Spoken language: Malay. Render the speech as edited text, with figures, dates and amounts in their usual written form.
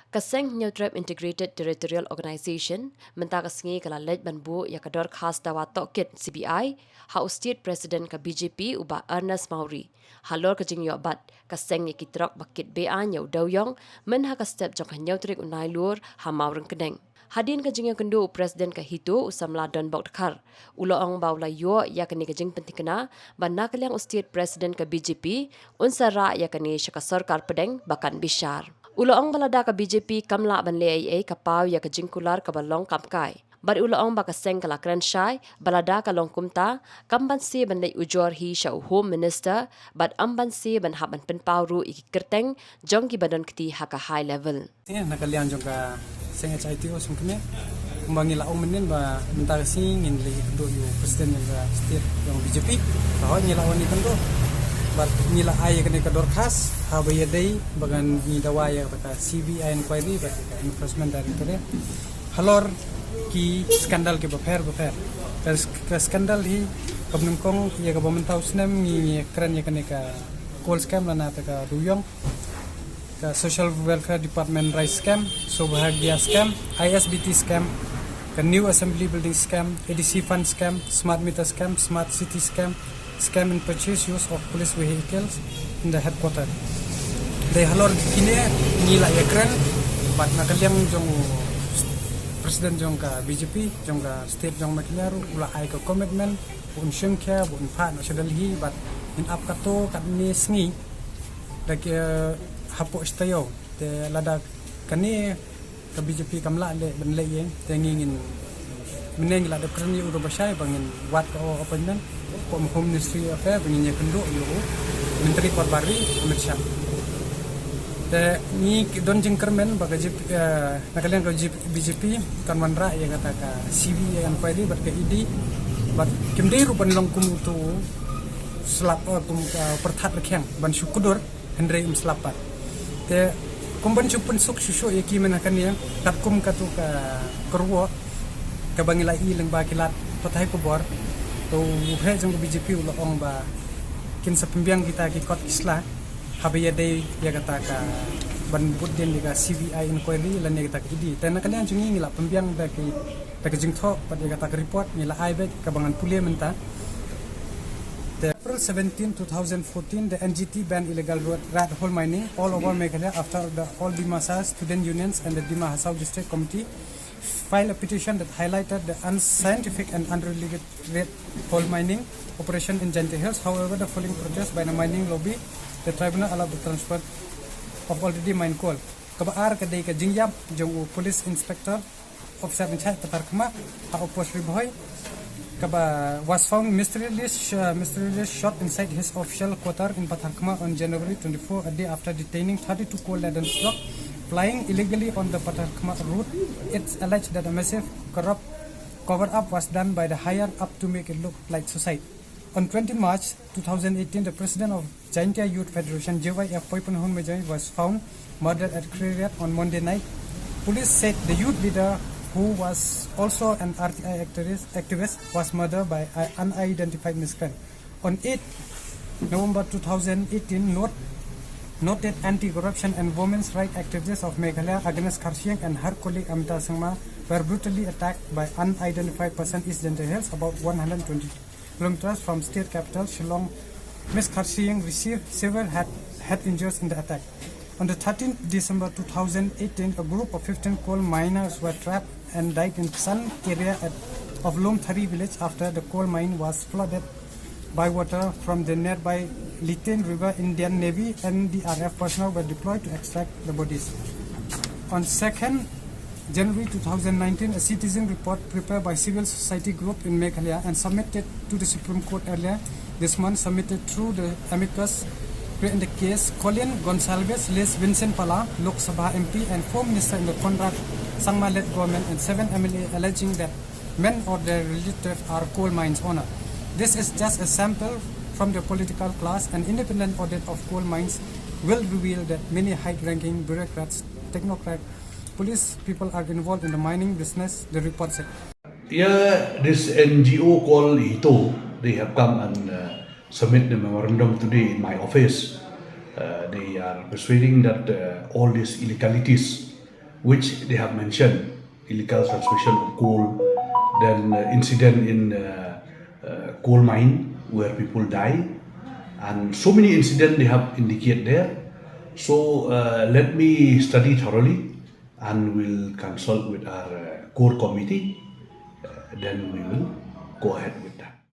Kaseng Neutral Integrated Territorial Organization mentah kasengi kala lej banbu ya ka Dorkhas dawa Tohkit CBI ha State President ka BJP uba Ernest Mauri halor ka jing yobat kaseng ya kitrok bakit bean ya udawyong men ha ka step jong ka neutrik unai lur ha maureng kedeng. Hadin ka jing ya kendo Presiden ka Hito usamla don bok dekar uloong baula yo ya kani ka jing pentikna ban nakaliang State President ka BJP unsara ya kani syaka sarkar pedeng bakan bishar. Uloong balada ka BJP kamla ban le AA kapaw ya ka jingkular ka balong kamkai. Bari uloong baka seng kala krensyai balada ka long kumta kamban si ban le ujor hi sya Home Minister bad amban si ban haban penpawru iki kerteng jong ki badan kiti haka high level. Nakalian jong ka seng HITO sungkene kumbangi laong menen ba mentar sing in le do yu presiden yang state yang BJP bahwa nyilawan ikan do bat nila ay kene ka Dorkhas habaya day bagan ni dawaya ka CBI inquiry bat ka enforcement director halor ki skandal ke bafer terus ka skandal hi kabnungkong ya ka bamentaw snem ni kran ya kene ka call scam lana ta ka duyong ka social welfare department rice scam sobhagya scam ISBT scam ka new assembly building scam ADC fund scam smart meter scam smart city scam scam in purchase use of police vehicles in the headquarters. They halor kini nila yakran bat nakaliang jong presiden jong ka BJP jong ka state jong makilaru ula ay ka commitment bun syengkya bun Phah no sedalhi bat in up kato kadni sngi dak hapo stayo te lada kani ka BJP kamla le ben le yeng tengingin meneng la de krani udo basai bangin wat ko appointment Home Ministry Affairs bangin kendo yo Menteri Perbari Amit Shah. Te ni don jingkermen baga nakalian ko BJP kan manra ya kata ka CV yang pwede bat ke ID bat kimdei rupan longkum tu selap kum Pyrthat Rkhiang ban syukudur hendrei selapat. Te kumban supun suk susu ya ki menakan ya tatkum katu ka kerwo ka bangila ileng ba kilat patai ko bor to he jong BJP uloong ba kin sa pembiang kita ki kot isla habaya day ya kata ka ban budden di ka CBI inquiry lan ya kata idi tan kan yang jungi ngila pembiang da ki ta jing tho pat ya kata ka report ngila ai be ka bangan pulia menta April 17, 2014, the NGT banned illegal rat hole mining all over Meghalaya after the all Dimasa student unions and the Dima Hasao District Committee filed a petition that highlighted the unscientific and unregulated rat hole mining operation in Jante Hills. However, the following protest by the mining lobby, the tribunal allowed the transport of already mined coal. Kabaar kadai ka jingyap jong police inspector officer in charge Patarkma ha opos riboy Kaba was found mysteriously shot inside his official quarter in Patarkma on January 24, a day after detaining 32 coal-laden stock flying illegally on the Patarkma route. It's alleged that a massive corrupt cover-up was done by the higher-up to make it look like suicide. On 20 March 2018, the president of Jaintia Youth Federation, JYF Poipanhon Mejai, was found murdered at Rkhiang on Monday night. Police said the youth leader, who was also an RTI activist, was murdered by an unidentified miscreant. On 8 November 2018, noted anti-corruption and women's rights activists of Meghalaya, Agnes Rkhiang and her colleague Amita Sangma, were brutally attacked by unidentified person East Jante Hills, about 120 kilometers from state capital Shillong. Ms. Rkhiang received severe head injuries in the attack. On the 13th December 2018, a group of 15 coal miners were trapped and died in Sun area of Lomthari village after the coal mine was flooded by water from the nearby Litain River. Indian Navy and NDRF personnel were deployed to extract the bodies. On 2nd January 2019, a citizen report prepared by civil society group in Meghalaya and submitted to the Supreme Court earlier this month, submitted through the amicus in the case Colin Gonsalves, Les Vincent Pala, Lok Sabha MP and former minister in the Conrad Sangma-led government and 7 MLA alleging that men or their relatives are coal mines owner. This is just a sample from the political class. An independent audit of coal mines will reveal that many high-ranking bureaucrats, technocrats, police people are involved in the mining business, the report said. Yeah, this NGO called Hito, they have come and submit the memorandum today in my office. They are persuading that all these illegalities which they have mentioned illegal transmission of coal, then incident in coal mine where people die, and so many incidents they have indicated there. So let me study thoroughly, and we'll consult with our core committee. Then we will go ahead with that.